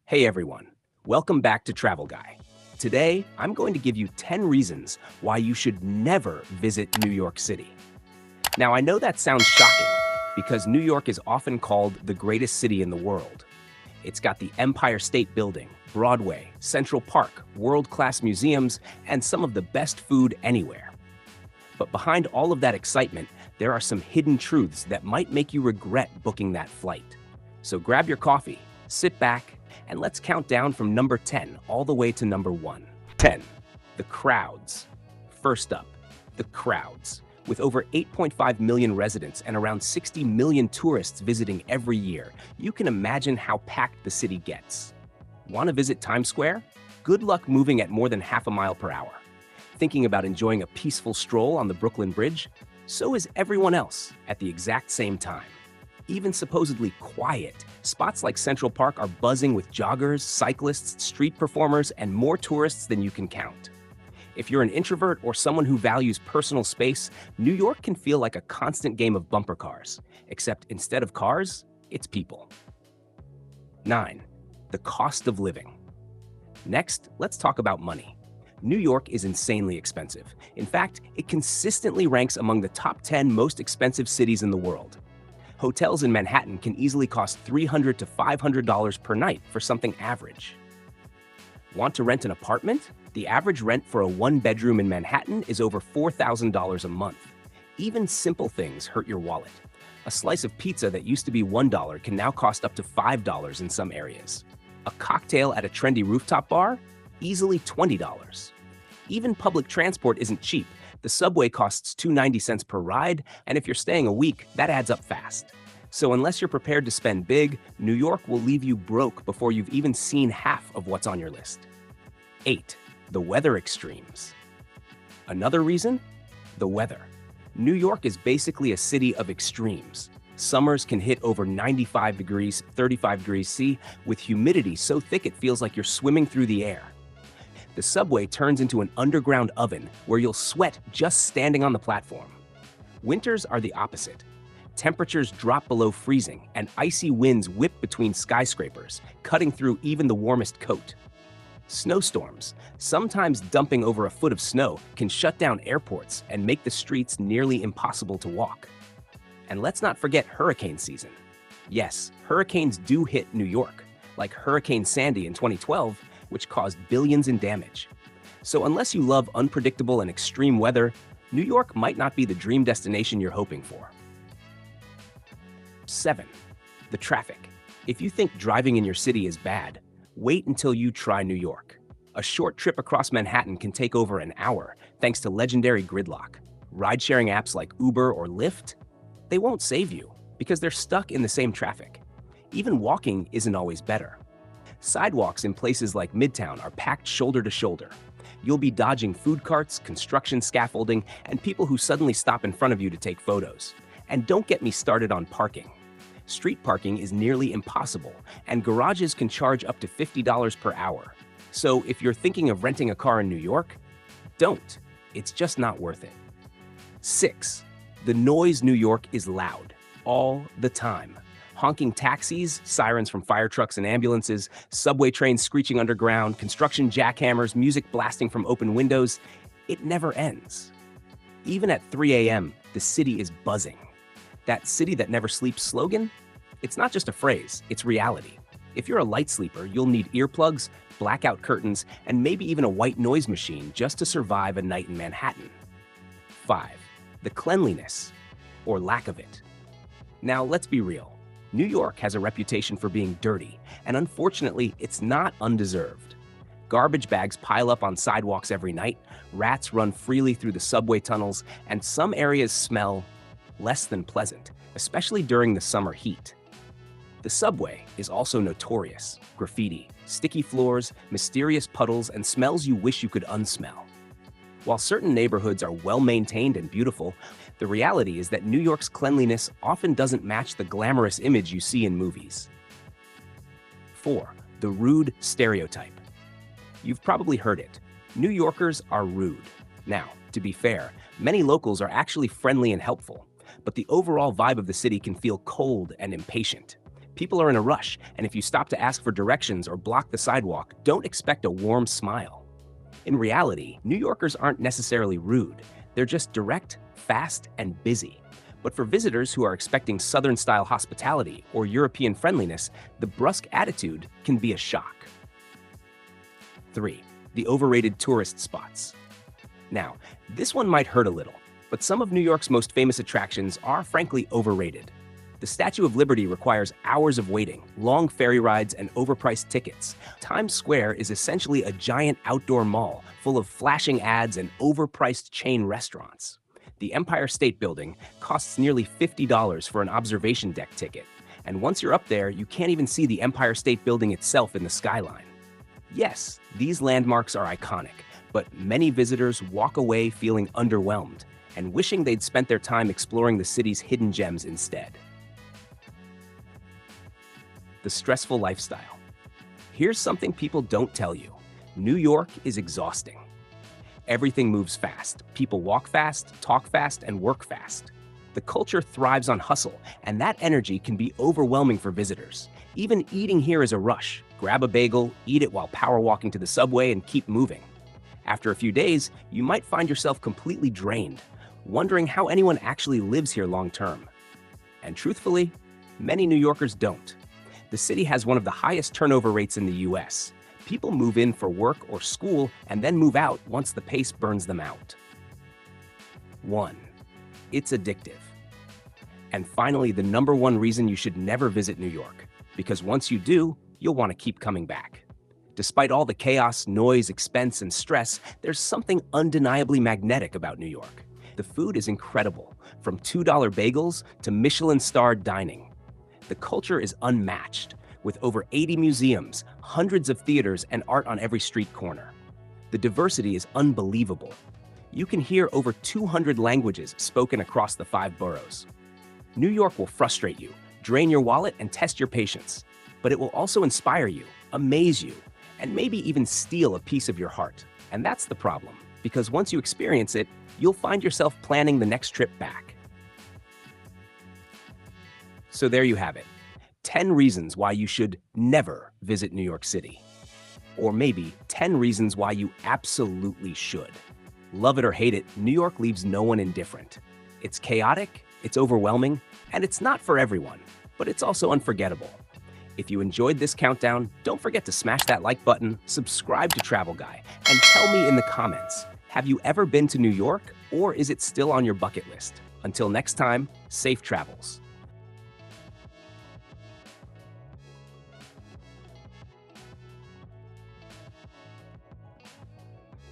Hey everyone, welcome back to Travel Guy. Today, I'm going to give you 10 reasons why you should never visit New York City. Now, I know that sounds shocking because New York is often called the greatest city in the world. It's got the Empire State Building, Broadway, Central Park, world-class museums, and some of the best food anywhere. But behind all of that excitement, there are some hidden truths that might make you regret booking that flight. So grab your coffee, sit back, and let's count down from number 10 all the way to number 1. 10. The crowds. First up, the crowds. With over 8.5 million residents and around 60 million tourists visiting every year, you can imagine how packed the city gets. Want to visit Times Square? Good luck moving at more than half a mile per hour. Thinking about enjoying a peaceful stroll on the Brooklyn Bridge? So is everyone else at the exact same time. Even supposedly quiet, spots like Central Park are buzzing with joggers, cyclists, street performers, and more tourists than you can count. If you're an introvert or someone who values personal space, New York can feel like a constant game of bumper cars, except instead of cars, it's people. 9. The cost of living. Next, let's talk about money. New York is insanely expensive. In fact, it consistently ranks among the top 10 most expensive cities in the world. Hotels in Manhattan can easily cost $300 to $500 per night for something average. Want to rent an apartment? The average rent for a one-bedroom in Manhattan is over $4,000 a month. Even simple things hurt your wallet. A slice of pizza that used to be $1 can now cost up to $5 in some areas. A cocktail at a trendy rooftop bar? Easily $20. Even public transport isn't cheap. The subway costs 2.90 cents per ride, and if you're staying a week, that adds up fast. So unless you're prepared to spend big, New York will leave you broke before you've even seen half of what's on your list. 8. The weather extremes. Another reason? The weather. New York is basically a city of extremes. Summers can hit over 95 degrees, 35 degrees C, with humidity so thick it feels like you're swimming through the air. The subway turns into an underground oven where you'll sweat just standing on the platform. Winters are the opposite. Temperatures drop below freezing, and icy winds whip between skyscrapers, cutting through even the warmest coat. Snowstorms, sometimes dumping over a foot of snow, can shut down airports and make the streets nearly impossible to walk. And let's not forget hurricane season. Yes, hurricanes do hit New York, like Hurricane Sandy in 2012, which caused billions in damage. So unless you love unpredictable and extreme weather, New York might not be the dream destination you're hoping for. 7. The traffic. If you think driving in your city is bad, wait until you try New York. A short trip across Manhattan can take over an hour thanks to legendary gridlock. Ride-sharing apps like Uber or Lyft, they won't save you because they're stuck in the same traffic. Even walking isn't always better. Sidewalks in places like Midtown are packed shoulder to shoulder. You'll be dodging food carts, construction scaffolding, and people who suddenly stop in front of you to take photos. And don't get me started on parking. Street parking is nearly impossible, and garages can charge up to $50 per hour. So if you're thinking of renting a car in New York, don't. It's just not worth it. 6. The noise New York is loud, all the time. Honking taxis, sirens from fire trucks and ambulances, subway trains screeching underground, construction jackhammers, music blasting from open windows. It never ends. Even at 3 a.m., the city is buzzing. That city that never sleeps slogan? It's not just a phrase, it's reality. If you're a light sleeper, you'll need earplugs, blackout curtains, and maybe even a white noise machine just to survive a night in Manhattan. 5. The cleanliness, or lack of it. Now, let's be real. New York has a reputation for being dirty, and unfortunately, it's not undeserved. Garbage bags pile up on sidewalks every night, rats run freely through the subway tunnels, and some areas smell less than pleasant, especially during the summer heat. The subway is also notorious. Graffiti, sticky floors, mysterious puddles, and smells you wish you could unsmell. While certain neighborhoods are well-maintained and beautiful, the reality is that New York's cleanliness often doesn't match the glamorous image you see in movies. 4. The rude stereotype. You've probably heard it. New Yorkers are rude. Now, to be fair, many locals are actually friendly and helpful, but the overall vibe of the city can feel cold and impatient. People are in a rush, and if you stop to ask for directions or block the sidewalk, don't expect a warm smile. In reality, New Yorkers aren't necessarily rude. They're just direct, fast, and busy. But for visitors who are expecting Southern-style hospitality or European friendliness, the brusque attitude can be a shock. 3. The overrated tourist spots. Now, this one might hurt a little, but some of New York's most famous attractions are frankly overrated. The Statue of Liberty requires hours of waiting, long ferry rides, and overpriced tickets. Times Square is essentially a giant outdoor mall full of flashing ads and overpriced chain restaurants. The Empire State Building costs nearly $50 for an observation deck ticket, and once you're up there, you can't even see the Empire State Building itself in the skyline. Yes, these landmarks are iconic, but many visitors walk away feeling underwhelmed and wishing they'd spent their time exploring the city's hidden gems instead. The stressful lifestyle. Here's something people don't tell you. New York is exhausting. Everything moves fast. People walk fast, talk fast, and work fast. The culture thrives on hustle, and that energy can be overwhelming for visitors. Even eating here is a rush. Grab a bagel, eat it while power walking to the subway, and keep moving. After a few days, you might find yourself completely drained, wondering how anyone actually lives here long term. And truthfully, many New Yorkers don't. The city has one of the highest turnover rates in the US. People move in for work or school and then move out once the pace burns them out. 1. It's addictive. And finally, the number one reason you should never visit New York, because once you do, you'll want to keep coming back. Despite all the chaos, noise, expense, and stress, there's something undeniably magnetic about New York. The food is incredible, from $2 bagels to Michelin-starred dining. The culture is unmatched, with over 80 museums, hundreds of theaters, and art on every street corner. The diversity is unbelievable. You can hear over 200 languages spoken across the 5 boroughs. New York will frustrate you, drain your wallet, and test your patience. But it will also inspire you, amaze you, and maybe even steal a piece of your heart. And that's the problem, because once you experience it, you'll find yourself planning the next trip back. So there you have it. 10 reasons why you should never visit New York City. Or maybe 10 reasons why you absolutely should. Love it or hate it, New York leaves no one indifferent. It's chaotic, it's overwhelming, and it's not for everyone, but it's also unforgettable. If you enjoyed this countdown, don't forget to smash that like button, subscribe to Travel Guy, and tell me in the comments, have you ever been to New York, or is it still on your bucket list? Until next time, safe travels.